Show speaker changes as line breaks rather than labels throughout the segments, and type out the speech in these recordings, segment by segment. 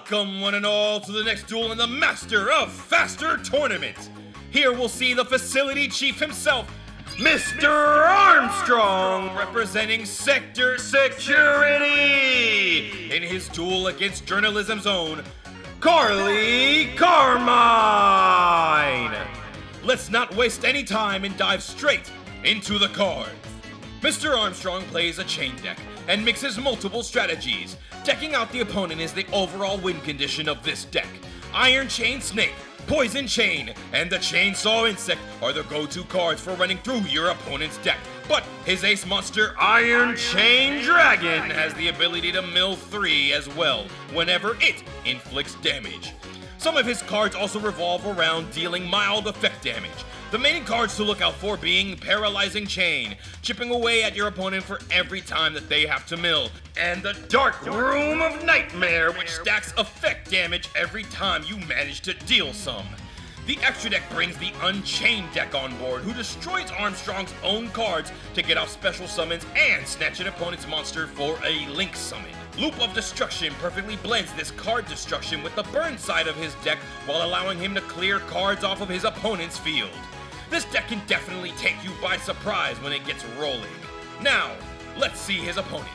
Welcome one and all to the next duel in the Master of Faster tournament. Here we'll see the facility chief himself, Mr. Armstrong, representing Sector Security, in his duel against journalism's own Carmine. Let's not waste any time and dive straight into the cards. Mr. Armstrong plays a chain deck and mixes multiple strategies. Decking out the opponent is the overall win condition of this deck. Iron Chain Snake, Poison Chain, and the Chainsaw Insect are the go-to cards for running through your opponent's deck. But his ace monster, Iron Chain Dragon, has the ability to mill 3 as well, whenever it inflicts damage. Some of his cards also revolve around dealing mild effect damage. The main cards to look out for being Paralyzing Chain, chipping away at your opponent for every time that they have to mill, and the Dark Room of Nightmare, which stacks effect damage every time you manage to deal some. The extra deck brings the Unchained deck on board, who destroys Armstrong's own cards to get off special summons and snatch an opponent's monster for a link summon. Loop of Destruction perfectly blends this card destruction with the burn side of his deck while allowing him to clear cards off of his opponent's field. This deck can definitely take you by surprise when it gets rolling. Now, let's see his opponent.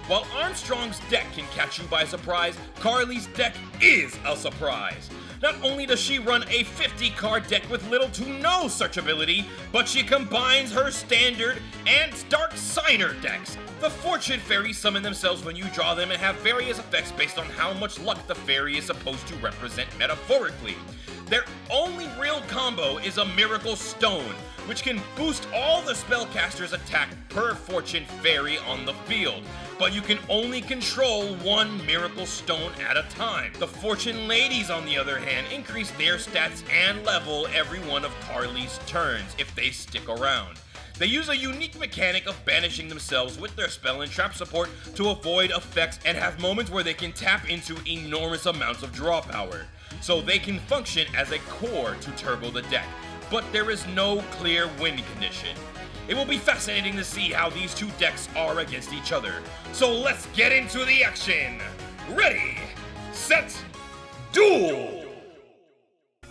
While Armstrong's deck can catch you by surprise, Carly's deck is a surprise. Not only does she run a 50-card deck with little to no such ability, but she combines her standard and Dark Signer decks. The Fortune Fairies summon themselves when you draw them and have various effects based on how much luck the fairy is supposed to represent metaphorically. Their only real combo is a Miracle Stone, which can boost all the spellcaster's attack per Fortune Fairy on the field, but you can only control one Miracle Stone at a time. The Fortune Ladies, on the other hand, increase their stats and level every one of Carly's turns if they stick around. They use a unique mechanic of banishing themselves with their spell and trap support to avoid effects and have moments where they can tap into enormous amounts of draw power, so they can function as a core to turbo the deck, but there is no clear win condition. It will be fascinating to see how these two decks are against each other, so let's get into the action! Ready, set, duel!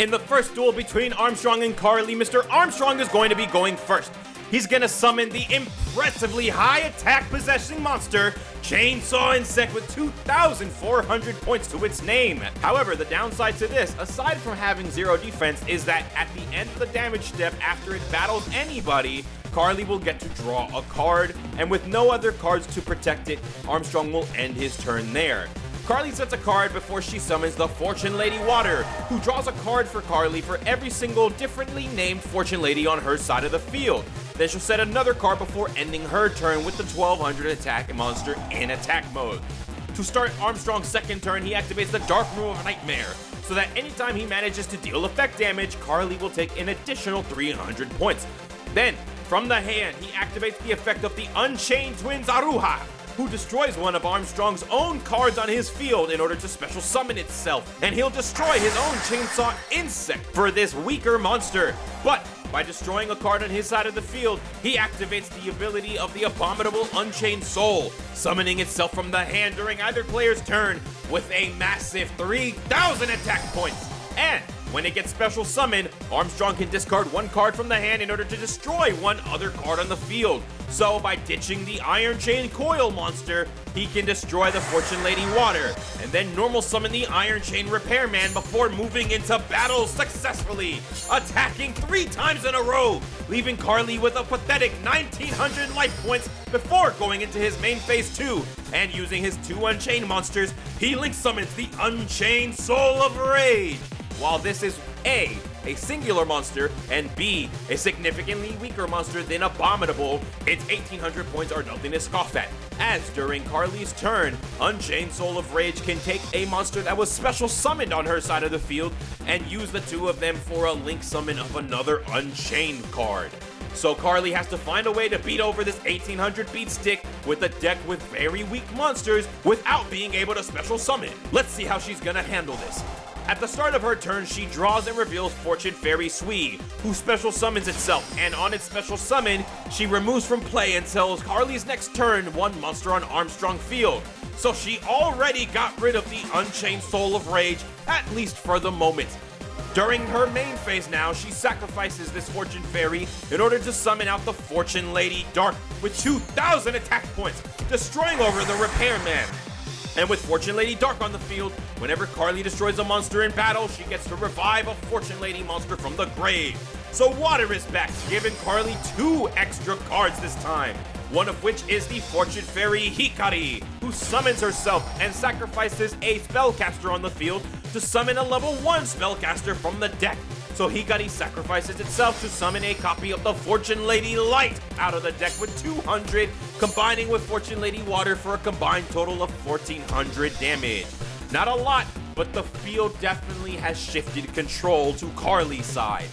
In the first duel between Armstrong and Carly, Mr. Armstrong is going to be going first. He's gonna summon the impressively high attack possessing monster, Chainsaw Insect, with 2,400 points to its name. However, the downside to this, aside from having 0 defense, is that at the end of the damage step after it battles anybody, Carly will get to draw a card, and with no other cards to protect it, Armstrong will end his turn there. Carly sets a card before she summons the Fortune Lady Water, who draws a card for Carly for every single differently named Fortune Lady on her side of the field. Then she'll set another card before ending her turn with the 1,200 attack monster in attack mode. To start Armstrong's second turn, he activates the Dark Room of Nightmare, so that anytime he manages to deal effect damage, Carly will take an additional 300 points. Then, from the hand, he activates the effect of the Unchained Twins Aruha, who destroys one of Armstrong's own cards on his field in order to special summon itself, and he'll destroy his own Chainsaw Insect for this weaker monster. But by destroying a card on his side of the field, he activates the ability of the Abominable Unchained Soul, summoning itself from the hand during either player's turn with a massive 3,000 attack points. And when it gets special summoned, Armstrong can discard one card from the hand in order to destroy one other card on the field. So by ditching the Iron Chain Coil monster, he can destroy the Fortune Lady Water, and then normal summon the Iron Chain Repairman before moving into battle successfully, attacking 3 times in a row, leaving Carly with a pathetic 1,900 life points before going into his main phase 2, and using his 2 Unchained monsters, he link summons the Unchained Soul of Rage. While this is A, singular monster, and B, a significantly weaker monster than Abominable, its 1,800 points are nothing to scoff at, as during Carly's turn, Unchained Soul of Rage can take a monster that was special summoned on her side of the field and use the 2 of them for a link summon of another Unchained card. So Carly has to find a way to beat over this 1,800 beat stick with a deck with very weak monsters without being able to special summon. Let's see how she's gonna handle this. At the start of her turn, she draws and reveals Fortune Fairy Sui, who special summons itself, and on its special summon, she removes from play until Carly's next turn one monster on Armstrong field. So she already got rid of the Unchained Soul of Rage, at least for the moment. During her main phase now, she sacrifices this Fortune Fairy in order to summon out the Fortune Lady Dark with 2,000 attack points, destroying over the Repairman. And with Fortune Lady Dark on the field, whenever Carly destroys a monster in battle, she gets to revive a Fortune Lady monster from the grave. So Water is back, giving Carly 2 extra cards this time. One of which is the Fortune Fairy Hikari, who summons herself and sacrifices a spellcaster on the field to summon a level 1 spellcaster from the deck. So Hikari sacrifices itself to summon a copy of the Fortune Lady Light out of the deck with 200, combining with Fortune Lady Water for a combined total of 1,400 damage. Not a lot, but the field definitely has shifted control to Carly's side.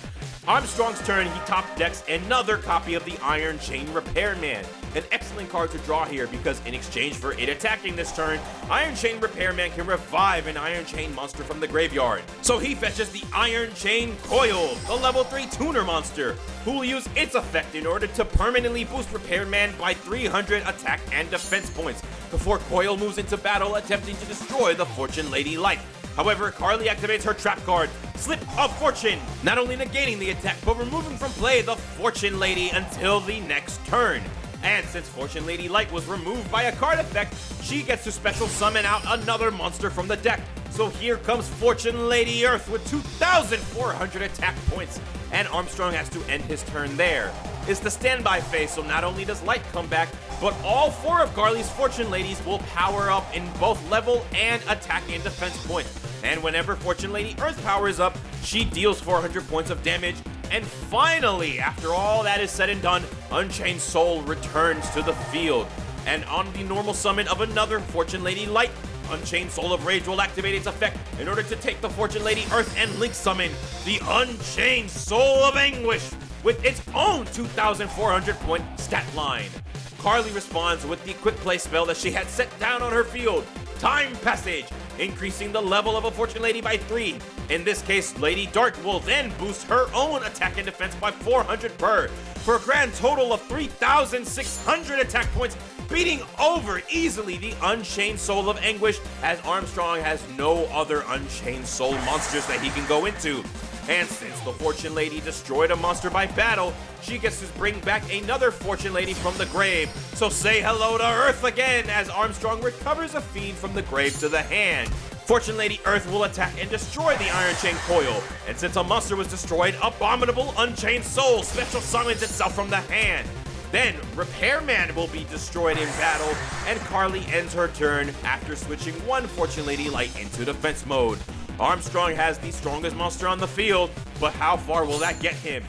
Armstrong's turn, he top decks another copy of the Iron Chain Repairman. An excellent card to draw here because in exchange for it attacking this turn, Iron Chain Repairman can revive an Iron Chain monster from the graveyard. So he fetches the Iron Chain Coil, the level 3 tuner monster, who will use its effect in order to permanently boost Repairman by 300 attack and defense points before Coil moves into battle attempting to destroy the Fortune Lady Light. However, Carly activates her trap card, Slip of Fortune, not only negating the attack, but removing from play the Fortune Lady until the next turn. And since Fortune Lady Light was removed by a card effect, she gets to special summon out another monster from the deck. So here comes Fortune Lady Earth with 2,400 attack points, and Armstrong has to end his turn there. It's the standby phase, so not only does Light come back, but all 4 of Carly's Fortune Ladies will power up in both level and attack and defense points. And whenever Fortune Lady Earth powers up, she deals 400 points of damage. And finally, after all that is said and done, Unchained Soul returns to the field. And on the normal summon of another Fortune Lady Light, Unchained Soul of Rage will activate its effect in order to take the Fortune Lady Earth and link summon the Unchained Soul of Anguish with its own 2,400 point stat line. Carly responds with the quick play spell that she had set down on her field, Time Passage, increasing the level of a Fortune Lady by 3. In this case, Lady Dark will then boost her own attack and defense by 400 per, for a grand total of 3,600 attack points, beating over easily the Unchained Soul of Anguish, as Armstrong has no other Unchained Soul monsters that he can go into. And since the Fortune Lady destroyed a monster by battle, she gets to bring back another Fortune Lady from the grave. So say hello to Earth again as Armstrong recovers a feed from the grave to the hand. Fortune Lady Earth will attack and destroy the Iron Chain Coil. And since a monster was destroyed, Abominable Unchained Soul special summons itself from the hand. Then, Repairman will be destroyed in battle, and Carly ends her turn after switching one Fortune Lady Light into defense mode. Armstrong has the strongest monster on the field, but how far will that get him?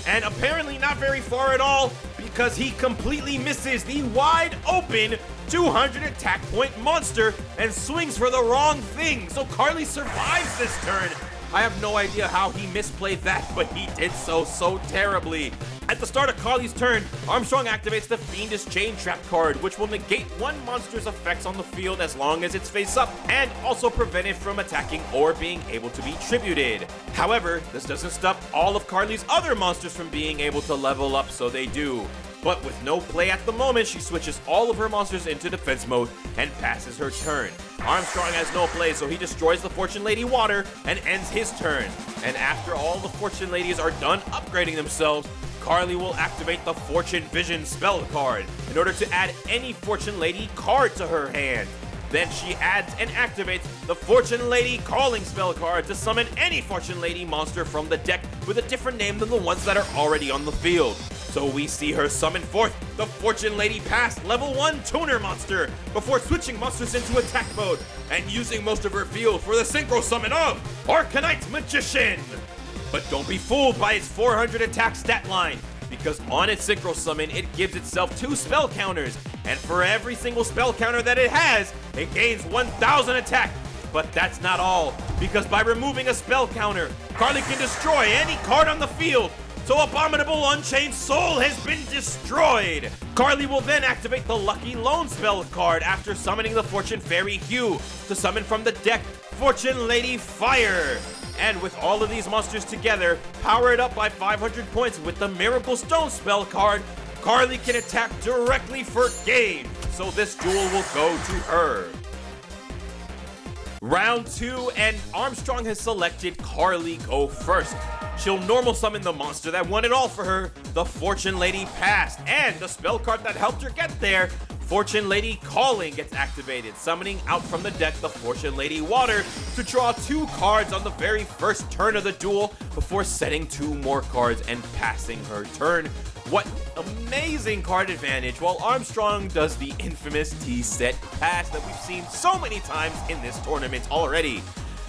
And apparently not very far at all, because he completely misses the wide open 200 attack point monster and swings for the wrong thing, so Carly survives this turn. I have no idea how he misplayed that, but he did so terribly. At the start of Carly's turn, Armstrong activates the Fiendish Chain Trap card, which will negate one monster's effects on the field as long as it's face up, and also prevent it from attacking or being able to be tributed. However, this doesn't stop all of Carly's other monsters from being able to level up, so they do. But with no play at the moment, she switches all of her monsters into defense mode and passes her turn. Armstrong has no play, so he destroys the Fortune Lady Water and ends his turn. And after all the Fortune Ladies are done upgrading themselves, Carly will activate the Fortune Vision spell card in order to add any Fortune Lady card to her hand. Then she adds and activates the Fortune Lady Calling spell card to summon any Fortune Lady monster from the deck with a different name than the ones that are already on the field. So we see her summon forth the Fortune Lady Pass level 1 tuner monster before switching monsters into attack mode and using most of her field for the synchro summon of Arcanite Magician. But don't be fooled by its 400 attack stat line, because on its synchro summon it gives itself 2 spell counters, and for every single spell counter that it has, it gains 1,000 attack. But that's not all, because by removing a spell counter, Carly can destroy any card on the field, So Abominable Unchained Soul has been destroyed. Carly will then activate the Lucky Lone spell card after summoning the Fortune Fairy Hue to summon from the deck Fortune Lady Fire. And with all of these monsters together, powered up by 500 points with the Miracle Stone spell card, Carly can attack directly for game. So this duel will go to her. Round 2, and Armstrong has selected Carly go first. She'll normal summon the monster that won it all for her, the Fortune Lady Past, and the spell card that helped her get there, Fortune Lady Calling, gets activated, summoning out from the deck the Fortune Lady Water to draw 2 cards on the very first turn of the duel before setting 2 more cards and passing her turn. What amazing card advantage, while Armstrong does the infamous T-set pass that we've seen so many times in this tournament already.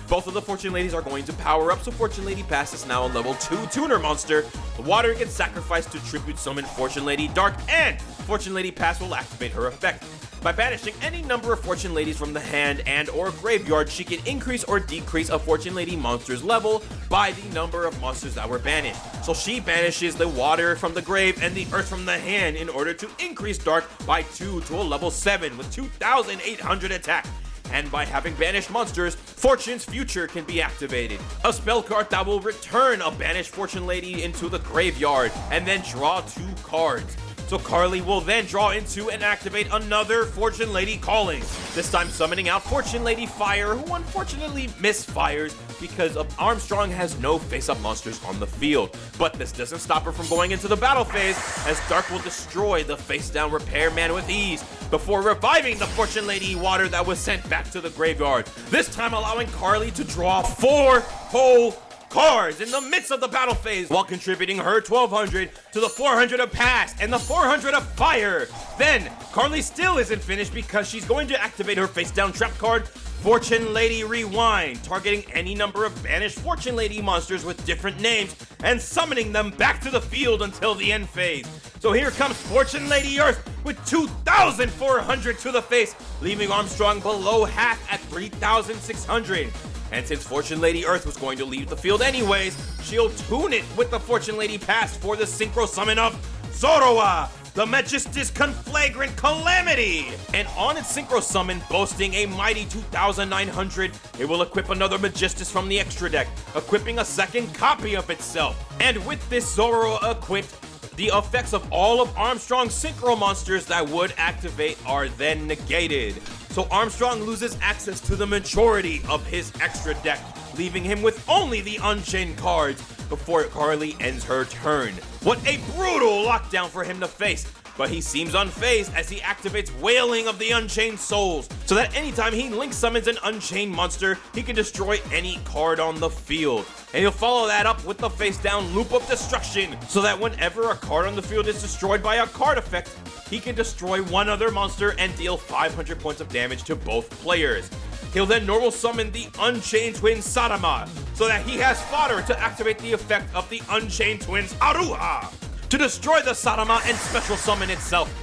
Both of the Fortune Ladies are going to power up, so Fortune Lady Pass is now a level 2 tuner monster. The water gets sacrificed to tribute summon Fortune Lady Dark, and Fortune Lady Pass will activate her effect. By banishing any number of Fortune Ladies from the hand and or graveyard, she can increase or decrease a Fortune Lady monster's level by the number of monsters that were banished. So she banishes the water from the grave and the earth from the hand in order to increase Dark by 2 to a level 7 with 2,800 attack. And by having banished monsters, Fortune's Future can be activated. A spell card that will return a banished Fortune Lady into the graveyard and then draw 2 cards. So Carly will then draw into and activate another Fortune Lady Calling, this time summoning out Fortune Lady Fire, who unfortunately misfires because Armstrong has no face-up monsters on the field. But this doesn't stop her from going into the battle phase, as Dark will destroy the face-down Repairman with ease, before reviving the Fortune Lady Water that was sent back to the graveyard, this time allowing Carly to draw 4 whole cards in the midst of the battle phase, while contributing her 1,200 to the 400 of Pass and the 400 of Fire. Then, Carly still isn't finished because she's going to activate her face-down trap card, Fortune Lady Rewind, targeting any number of banished Fortune Lady monsters with different names and summoning them back to the field until the end phase. So here comes Fortune Lady Earth with 2,400 to the face, leaving Armstrong below half at 3,600. And since Fortune Lady Earth was going to leave the field anyways, she'll tune it with the Fortune Lady Pass for the synchro summon of Zoroa, the Magistus Conflagrant Calamity! And on its synchro summon, boasting a mighty 2,900, it will equip another Magistus from the extra deck, equipping a second copy of itself. And with this Zoroa equipped, the effects of all of Armstrong's synchro monsters that would activate are then negated. So Armstrong loses access to the majority of his extra deck, leaving him with only the Unchained cards before Carly ends her turn. What a brutal lockdown for him to face, but he seems unfazed as he activates Wailing of the Unchained Souls, so that anytime he link summons an Unchained monster, he can destroy any card on the field. And he'll follow that up with the face-down Loop of Destruction, so that whenever a card on the field is destroyed by a card effect, he can destroy one other monster and deal 500 points of damage to both players. He'll then normal summon the Unchained Twin Sadama, so that he has fodder to activate the effect of the Unchained Twins Aruha, to destroy the Sadama and special summon itself.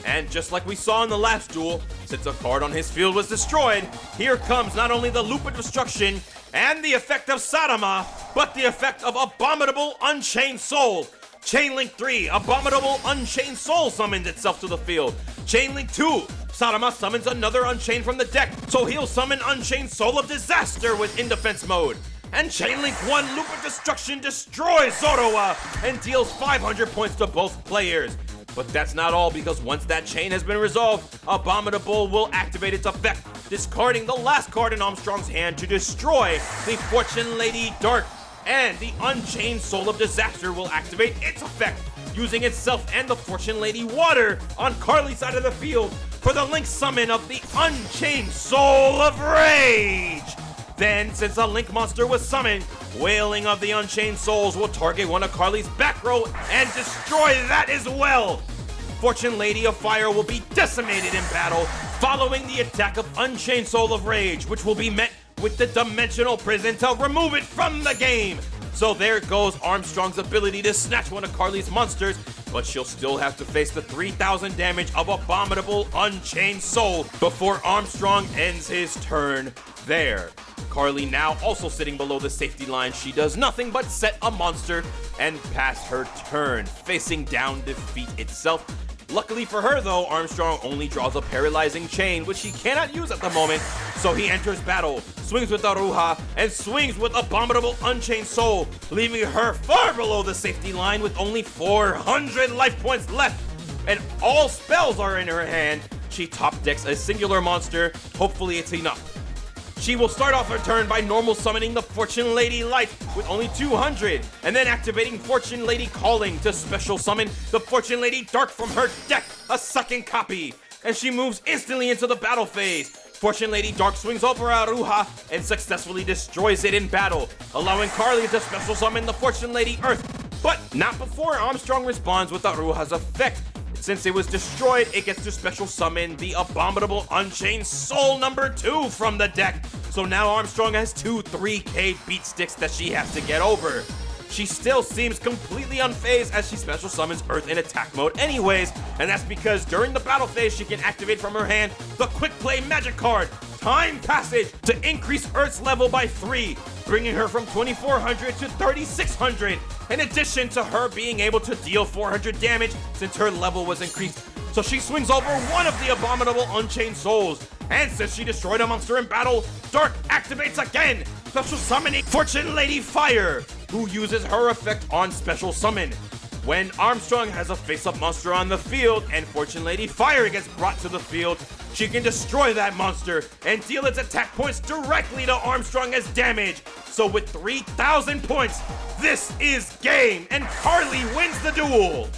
And just like we saw in the last duel, since a card on his field was destroyed, here comes not only the Loop of Destruction and the effect of Sadama, but the effect of Abominable Unchained Soul. Chainlink 3, Abominable Unchained Soul summons itself to the field. Chainlink 2, Sadama summons another Unchained from the deck, so he'll summon Unchained Soul of Disaster with in defense mode. And Chainlink 1, Loop of Destruction, destroys Zoroa and deals 500 points to both players. But that's not all, because once that chain has been resolved, Abominable will activate its effect, discarding the last card in Armstrong's hand to destroy the Fortune Lady Dark. And the Unchained Soul of Disaster will activate its effect, using itself and the Fortune Lady Water on Carly's side of the field for the link summon of the Unchained Soul of Rage. Then, since a link monster was summoned, Wailing of the Unchained Souls will target one of Carly's back row and destroy that as well. Fortune Lady of Fire will be decimated in battle, following the attack of Unchained Soul of Rage, which will be met with the Dimensional Prison to remove it from the game. So there goes Armstrong's ability to snatch one of Carly's monsters, but she'll still have to face the 3,000 damage of Abominable Unchained Soul before Armstrong ends his turn there. Carly, now also sitting below the safety line, she does nothing but set a monster and pass her turn, facing down defeat itself. Luckily for her though, Armstrong only draws a paralyzing chain, which he cannot use at the moment, so he enters battle, swings with Aruha, and swings with Abominable Unchained Soul, leaving her far below the safety line with only 400 life points left, and all spells are in her hand. She top decks a singular monster, hopefully it's enough. She will start off her turn by normal summoning the Fortune Lady Light with only 200, and then activating Fortune Lady Calling to special summon the Fortune Lady Dark from her deck, a second copy, and she moves instantly into the battle phase. Fortune Lady Dark swings over Aruha and successfully destroys it in battle, allowing Carly to special summon the Fortune Lady Earth, but not before Armstrong responds with Aruha's effect. Since it was destroyed, it gets to special summon the Abominable Unchained Soul number 2 from the deck. So now Armstrong has two 3K beat sticks that she has to get over. She still seems completely unfazed as she special summons Earth in attack mode anyways, and that's because during the battle phase she can activate from her hand the Quick Play Magic card, Time Passage, to increase Earth's level by 3, bringing her from 2400 to 3600, in addition to her being able to deal 400 damage since her level was increased. So she swings over one of the Abominable Unchained Souls, and since she destroyed a monster in battle, Dark activates again, special summoning Fortune Lady Fire, who uses her effect on special summon. When Armstrong has a face-up monster on the field and Fortune Lady Fire gets brought to the field, she can destroy that monster and deal its attack points directly to Armstrong as damage. So with 3,000 points, this is game, and Carly wins the duel!